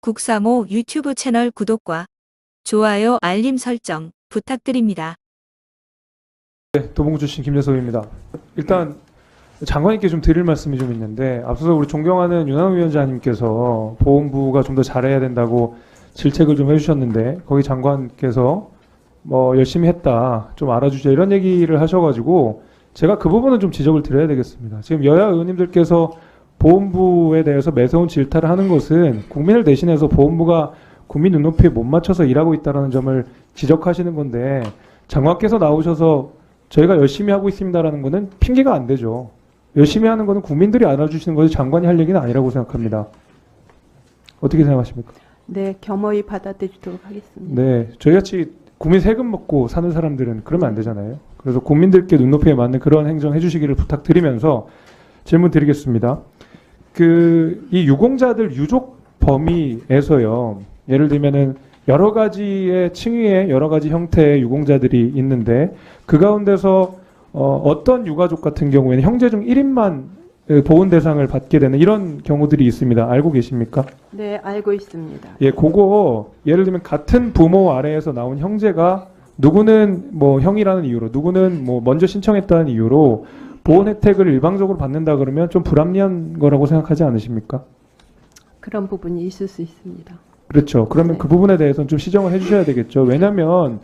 국사모 유튜브 채널 구독과 좋아요, 알림 설정 부탁드립니다. 네, 도봉구 출신 김재섭입니다. 일단 장관님께 좀 드릴 말씀이 좀 있는데, 앞서서 우리 존경하는 윤한호 위원장님께서 보훈부가 좀 더 잘해야 된다고 질책을 좀 해주셨는데, 거기 장관께서 뭐 열심히 했다, 좀 알아주자 이런 얘기를 하셔가지고 제가 그 부분은 좀 지적을 드려야 되겠습니다. 지금 여야 의원님들께서 보훈부에 대해서 매서운 질타를 하는 것은 국민을 대신해서 보훈부가 국민 눈높이에 못 맞춰서 일하고 있다는 점을 지적하시는 건데, 장관께서 나오셔서 저희가 열심히 하고 있습니다라는 거는 핑계가 안 되죠. 열심히 하는 거는 국민들이 알아주시는 것이 장관이 할 얘기는 아니라고 생각합니다. 어떻게 생각하십니까? 네, 겸허히 받아들이도록 하겠습니다. 네, 저희같이 국민 세금 먹고 사는 사람들은 그러면 안 되잖아요. 그래서 국민들께 눈높이에 맞는 그런 행정 해주시기를 부탁드리면서 질문 드리겠습니다. 이 유공자들 유족 범위에서요, 예를 들면은 여러 가지의 층위의 여러 가지 형태의 유공자들이 있는데, 그 가운데서 어떤 유가족 같은 경우에는 형제 중 1인만 보훈 대상을 받게 되는 이런 경우들이 있습니다. 알고 계십니까? 네, 알고 있습니다. 예, 그거 예를 들면 같은 부모 아래에서 나온 형제가 누구는 뭐 형이라는 이유로, 누구는 뭐 먼저 신청했다는 이유로 보훈 혜택을 일방적으로 받는다 그러면 좀 불합리한 거라고 생각하지 않으십니까? 그런 부분이 있을 수 있습니다. 그렇죠. 그러면 네. 그 부분에 대해서는 좀 시정을 해주셔야 되겠죠. 왜냐하면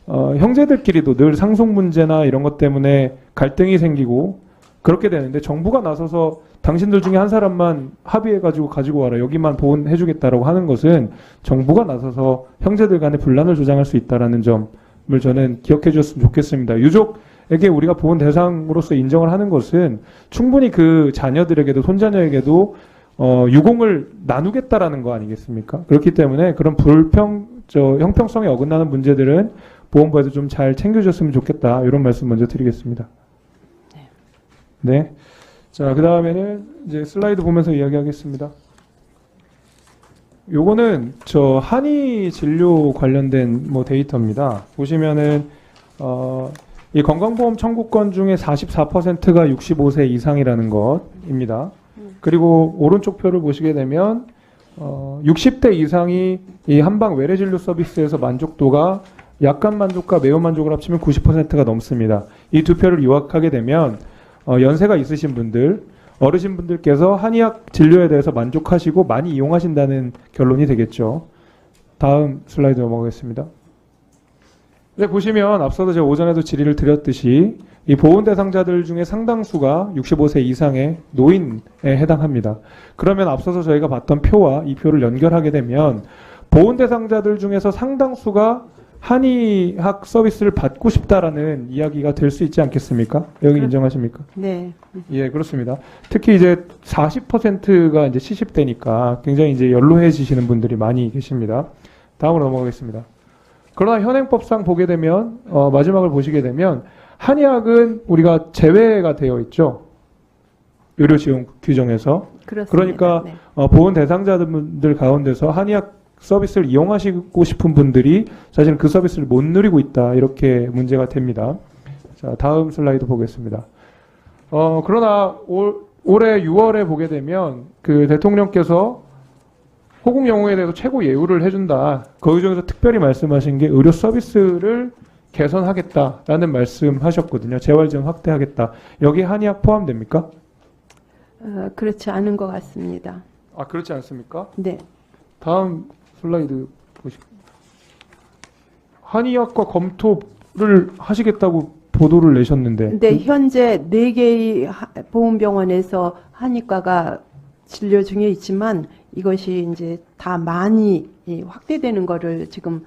형제들끼리도 늘 상속 문제나 이런 것 때문에 갈등이 생기고 그렇게 되는데, 정부가 나서서 당신들 중에 한 사람만 합의해가지고 가지고 와라, 여기만 보훈해주겠다라고 하는 것은 정부가 나서서 형제들 간의 분란을 조장할 수 있다는 점을 저는 기억해 주셨으면 좋겠습니다. 유족에게 우리가 보훈 대상으로서 인정을 하는 것은 충분히 그 자녀들에게도 손자녀에게도 유공을 나누겠다라는 거 아니겠습니까? 그렇기 때문에 그런 형평성에 어긋나는 문제들은 보훈부에서 좀 잘 챙겨줬으면 좋겠다, 이런 말씀 먼저 드리겠습니다. 네. 자, 그 다음에는 이제 슬라이드 보면서 이야기하겠습니다. 요거는 저 한의 진료 관련된 뭐 데이터입니다. 보시면은 이 건강보험 청구권 중에 44%가 65세 이상이라는 것입니다. 그리고 오른쪽 표를 보시게 되면 60대 이상이 이 한방 외래진료 서비스에서 만족도가 약간 만족과 매우 만족을 합치면 90%가 넘습니다. 이 두 표를 요약하게 되면 연세가 있으신 분들, 어르신분들께서 한의학 진료에 대해서 만족하시고 많이 이용하신다는 결론이 되겠죠. 다음 슬라이드 넘어가겠습니다. 네, 보시면 앞서도 제가 오전에도 질의를 드렸듯이 이 보훈 대상자들 중에 상당수가 65세 이상의 노인에 해당합니다. 그러면 앞서서 저희가 봤던 표와 이 표를 연결하게 되면 보훈 대상자들 중에서 상당수가 한의학 서비스를 받고 싶다라는 이야기가 될 수 있지 않겠습니까? 여기 인정하십니까? 네. 예, 그렇습니다. 특히 이제 40%가 이제 70대니까 굉장히 이제 연로해지시는 분들이 많이 계십니다. 다음으로 넘어가겠습니다. 그러나 현행법상 보게 되면 마지막을 보시게 되면 한의학은 우리가 제외가 되어 있죠. 의료지원 규정에서. 그렇습니다. 그러니까 네. 보훈 대상자들 가운데서 한의학 서비스를 이용하시고 싶은 분들이 사실은 그 서비스를 못 누리고 있다, 이렇게 문제가 됩니다. 자, 다음 슬라이드 보겠습니다. 그러나 올해 6월에 보게 되면 그 대통령께서 호국 영웅에 대해서 최고 예우를 해준다, 거기 중에서 특별히 말씀하신 게 의료 서비스를 개선하겠다라는 말씀하셨거든요. 재활지원 확대하겠다. 여기 한의학 포함됩니까? 그렇지 않은 것 같습니다. 아, 그렇지 않습니까? 네. 다음 슬라이드 보시죠. 한의학과 검토를 하시겠다고 보도를 내셨는데. 네, 현재 4개의 보훈병원에서 한의과가 진료 중에 있지만 이것이 이제 다 많이 확대되는 거를 지금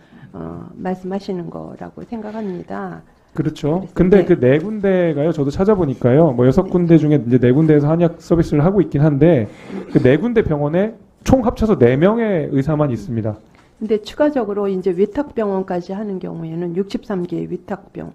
말씀하시는 거라고 생각합니다. 그렇죠. 근데 네. 그 4군데가요, 저도 찾아보니까요, 뭐 6군데 중에 이제 4군데에서 한의학 서비스를 하고 있긴 한데, 그 4군데 병원에 총 합쳐서 4명의 의사만 있습니다. 근데 추가적으로 이제 위탁병원까지 하는 경우에는 63개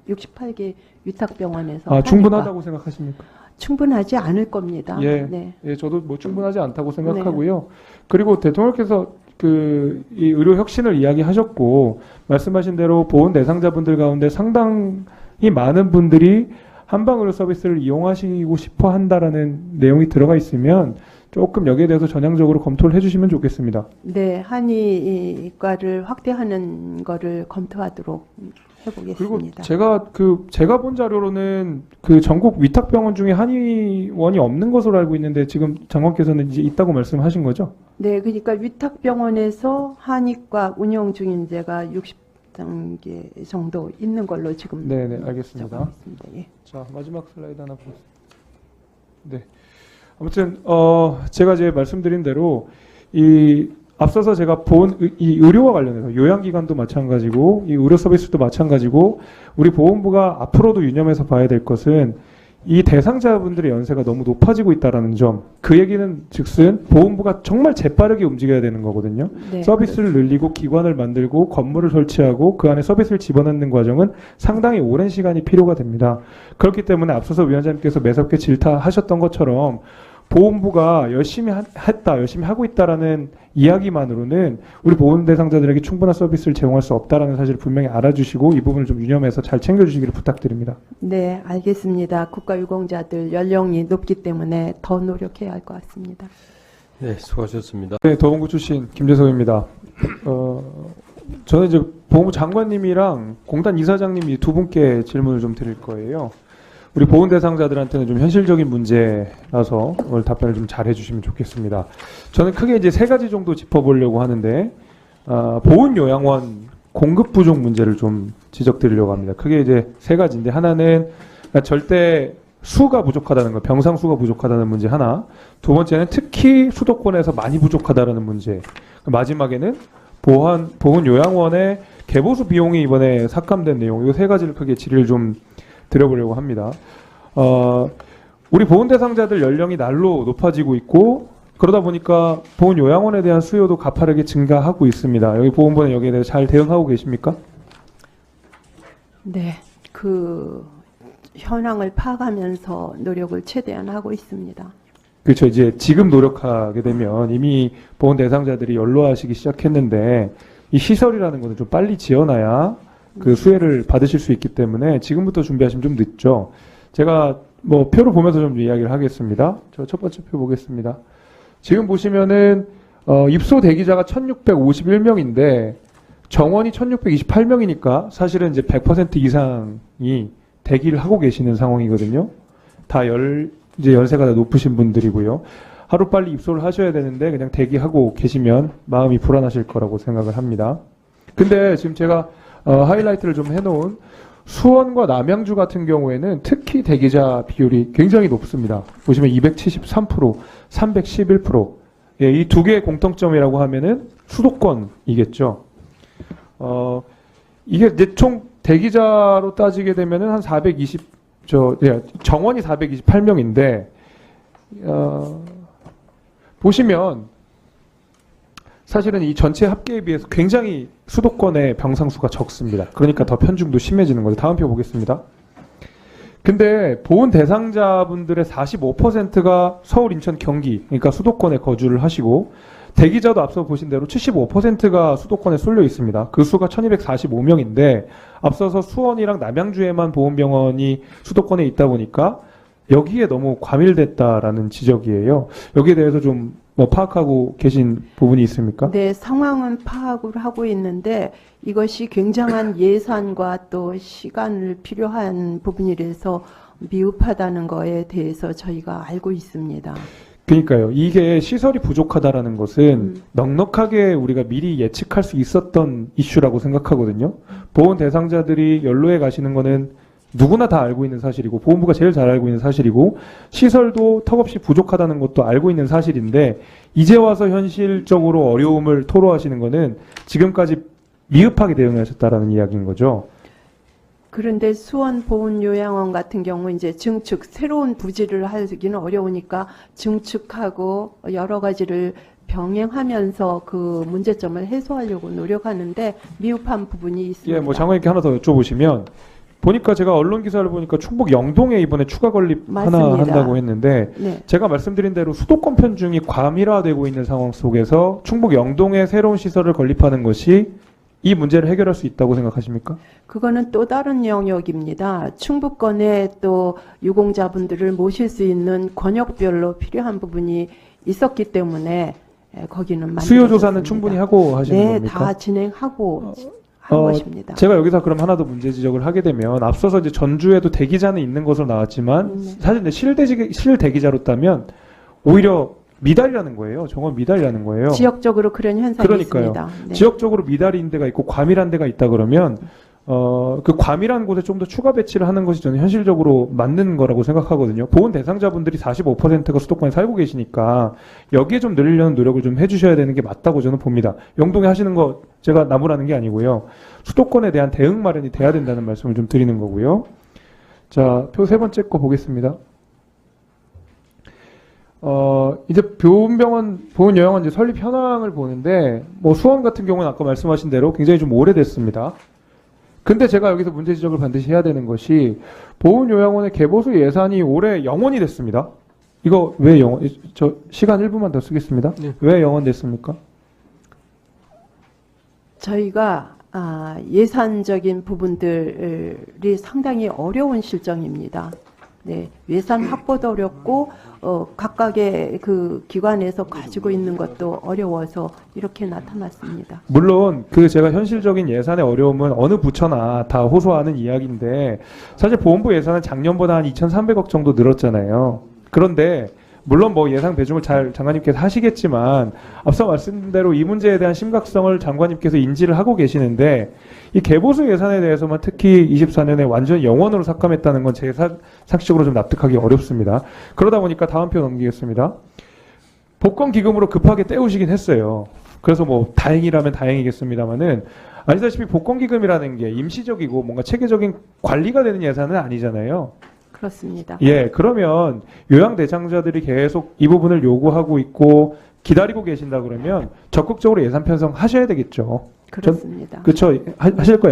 68개 위탁병원에서 아, 충분하다고 생각하십니까? 충분하지 않을 겁니다. 예, 네. 예, 저도 뭐 충분하지 않다고 생각하고요. 그리고 대통령께서 이 의료 혁신을 이야기하셨고, 말씀하신 대로 보훈 대상자분들 가운데 상당히 많은 분들이 한방 의료 서비스를 이용하시고 싶어 한다라는 내용이 들어가 있으면 조금 여기에 대해서 전향적으로 검토를 해주시면 좋겠습니다. 네, 한의과를 확대하는 거를 검토하도록 그리고 해보겠습니다. 제가 본 자료로는 그 전국 위탁병원 중에 한의원이 없는 것으로 알고 있는데 지금 장관께서는 이제 있다고 말씀하신 거죠? 네, 그러니까 위탁병원에서 한의과 운영 중인 데가 60단계 정도 있는 걸로 지금 네네, 알겠습니다. 적고 있습니다. 예. 자, 마지막 슬라이드 하나 보겠습니다. 네. 아무튼 제가 이제 말씀드린 대로 앞서서 제가 본 이 의료와 관련해서 요양기관도 마찬가지고 이 의료 서비스도 마찬가지고 우리 보건부가 앞으로도 유념해서 봐야 될 것은 이 대상자분들의 연세가 너무 높아지고 있다라는 점. 그 얘기는 즉슨 보건부가 정말 재빠르게 움직여야 되는 거거든요. 네, 서비스를 늘리고 기관을 만들고 건물을 설치하고 그 안에 서비스를 집어넣는 과정은 상당히 오랜 시간이 필요가 됩니다. 그렇기 때문에 앞서서 위원장님께서 매섭게 질타하셨던 것처럼 보건부가 열심히 열심히 하고 있다라는 이야기만으로는 우리 보건 대상자들에게 충분한 서비스를 제공할 수 없다라는 사실을 분명히 알아주시고 이 부분을 좀 유념해서 잘 챙겨주시기를 부탁드립니다. 네, 알겠습니다. 국가유공자들 연령이 높기 때문에 더 노력해야 할 것 같습니다. 네, 수고하셨습니다. 네, 도봉구 출신 김재석입니다. 저는 이제 보건부 장관님이랑 공단 이사장님 이 두 분께 질문을 좀 드릴 거예요. 우리 보건 대상자들한테는 좀 현실적인 문제라서 오늘 답변을 좀 잘 해주시면 좋겠습니다. 저는 크게 이제 세 가지 정도 짚어보려고 하는데 보훈 요양원 공급 부족 문제를 좀 지적드리려고 합니다. 크게 이제 세 가지인데 하나는 절대 수가 부족하다는 거, 병상 수가 부족하다는 문제 하나. 두 번째는 특히 수도권에서 많이 부족하다는 문제. 마지막에는 보훈 요양원의 개보수 비용이 이번에 삭감된 내용. 이 세 가지를 크게 질의를 좀 드려보려고 합니다. 우리 보훈 대상자들 연령이 날로 높아지고 있고 그러다 보니까 보훈 요양원에 대한 수요도 가파르게 증가하고 있습니다. 여기 보건부는 여기에 대해서 잘 대응하고 계십니까? 네, 그 현황을 파악하면서 노력을 최대한 하고 있습니다. 그렇죠. 이제 지금 노력하게 되면 이미 보훈 대상자들이 연로하시기 시작했는데 이 시설이라는 것은 좀 빨리 지어놔야 그 수혜를 받으실 수 있기 때문에 지금부터 준비하시면 좀 늦죠. 제가 뭐 표를 보면서 좀 이야기를 하겠습니다. 저 첫 번째 표 보겠습니다. 지금 보시면은 입소 대기자가 1651명인데 정원이 1628명이니까 사실은 이제 100% 이상이 대기를 하고 계시는 상황이거든요. 이제 연세가 다 높으신 분들이고요. 하루빨리 입소를 하셔야 되는데 그냥 대기하고 계시면 마음이 불안하실 거라고 생각을 합니다. 근데 지금 제가 하이라이트를 좀 해놓은 수원과 남양주 같은 경우에는 특히 대기자 비율이 굉장히 높습니다. 보시면 273%, 311%. 예, 이 두 개의 공통점이라고 하면은 수도권이겠죠. 이게 이제 총 대기자로 따지게 되면은 한 정원이 428명인데, 보시면 사실은 이 전체 합계에 비해서 굉장히 수도권의 병상수가 적습니다. 그러니까 더 편중도 심해지는 거죠. 다음 표 보겠습니다. 근데 보훈 대상자분들의 45%가 서울, 인천, 경기, 그러니까 수도권에 거주를 하시고 대기자도 앞서 보신 대로 75%가 수도권에 쏠려 있습니다. 그 수가 1245명인데 앞서서 수원이랑 남양주에만 보훈병원이 수도권에 있다 보니까 여기에 너무 과밀됐다라는 지적이에요. 여기에 대해서 좀 파악하고 계신 부분이 있습니까? 네, 상황은 파악을 하고 있는데 이것이 굉장한 예산과 또 시간을 필요한 부분이라서 미흡하다는 거에 대해서 저희가 알고 있습니다. 그러니까요. 이게 시설이 부족하다라는 것은 넉넉하게 우리가 미리 예측할 수 있었던 이슈라고 생각하거든요. 보훈 대상자들이 연로에 가시는 거는 누구나 다 알고 있는 사실이고 보건부가 제일 잘 알고 있는 사실이고 시설도 턱없이 부족하다는 것도 알고 있는 사실인데 이제 와서 현실적으로 어려움을 토로하시는 거는 지금까지 미흡하게 대응하셨다라는 이야기인 거죠. 그런데 수원 보훈요양원 같은 경우 이제 증축 새로운 부지를 하기는 어려우니까 증축하고 여러 가지를 병행하면서 그 문제점을 해소하려고 노력하는데 미흡한 부분이 있습니다. 예, 뭐 장관님께 하나 더 여쭤보시면 보니까 제가 언론 기사를 보니까 충북 영동에 이번에 추가 건립 맞습니다. 하나 한다고 했는데 네. 제가 말씀드린 대로 수도권 편중이 과밀화되고 있는 상황 속에서 충북 영동에 새로운 시설을 건립하는 것이 이 문제를 해결할 수 있다고 생각하십니까? 그거는 또 다른 영역입니다. 충북권에 또 유공자분들을 모실 수 있는 권역별로 필요한 부분이 있었기 때문에 거기는 수요 조사는 만들어졌습니다. 충분히 하고 하시는 네, 겁니까? 다 진행하고 한 것입니다. 제가 여기서 그럼 하나 더 문제 지적을 하게 되면 앞서서 이제 전주에도 대기자는 있는 것으로 나왔지만 네. 사실 이제 실대기자로 따면 오히려 미달이라는 거예요. 정원 미달이라는 거예요. 지역적으로 그런 현상이 그러니까요. 있습니다. 네. 지역적으로 미달인 데가 있고 과밀한 데가 있다 그러면 그 과밀한 곳에 좀 더 추가 배치를 하는 것이 저는 현실적으로 맞는 거라고 생각하거든요. 보훈 대상자분들이 45%가 수도권에 살고 계시니까 여기에 좀 늘리려는 노력을 좀 해주셔야 되는 게 맞다고 저는 봅니다. 영동에 하시는 거 제가 나무라는 게 아니고요. 수도권에 대한 대응 마련이 돼야 된다는 말씀을 좀 드리는 거고요. 자, 표 세 번째 거 보겠습니다. 이제 보훈요양원 이제 설립 현황을 보는데, 뭐 수원 같은 경우는 아까 말씀하신 대로 굉장히 좀 오래됐습니다. 근데 제가 여기서 문제 지적을 반드시 해야 되는 것이, 보훈요양원의 개보수 예산이 올해 0원이 됐습니다. 이거 왜 0원, 저 시간 1분만 더 쓰겠습니다. 네. 왜 0원 됐습니까? 저희가 예산적인 부분들이 상당히 어려운 실정입니다. 네, 예산 확보도 어렵고 각각의 그 기관에서 가지고 있는 것도 어려워서 이렇게 나타났습니다. 물론 제가 현실적인 예산의 어려움은 어느 부처나 다 호소하는 이야기인데 사실 보훈부 예산은 작년보다 한 2,300억 정도 늘었잖아요. 그런데 물론 뭐 예상 배중을 잘 장관님께서 하시겠지만 앞서 말씀드린 대로 이 문제에 대한 심각성을 장관님께서 인지를 하고 계시는데 이 개보수 예산에 대해서만 특히 24년에 완전 0원으로 삭감했다는 건 제 상식적으로 좀 납득하기 어렵습니다. 그러다 보니까 다음 표 넘기겠습니다. 복권 기금으로 급하게 떼우시긴 했어요. 그래서 뭐 다행이라면 다행이겠습니다만은 아시다시피 복권 기금이라는 게 임시적이고 뭔가 체계적인 관리가 되는 예산은 아니잖아요. 그렇습니다. 예, 그러면 요양 대상자들이 계속 이 부분을 요구하고 있고 기다리고 계신다 그러면 적극적으로 예산 편성하셔야 되겠죠. 그렇습니다. 그렇죠. 하실 거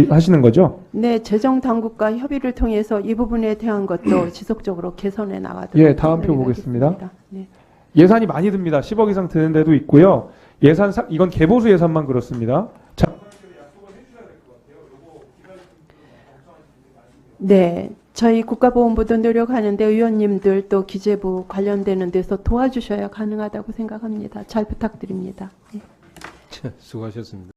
하시는 거죠? 네, 재정 당국과 협의를 통해서 이 부분에 대한 것도 지속적으로 개선해 나가도록. 예, 다음 표 노력하겠습니다. 보겠습니다. 네. 예산이 많이 듭니다. 10억 이상 드는 데도 있고요. 이건 개보수 예산만 그렇습니다. 자, 네, 저희 국가보훈부도 노력하는데 의원님들 또 기재부 관련되는 데서 도와주셔야 가능하다고 생각합니다. 잘 부탁드립니다. 네. 수고하셨습니다.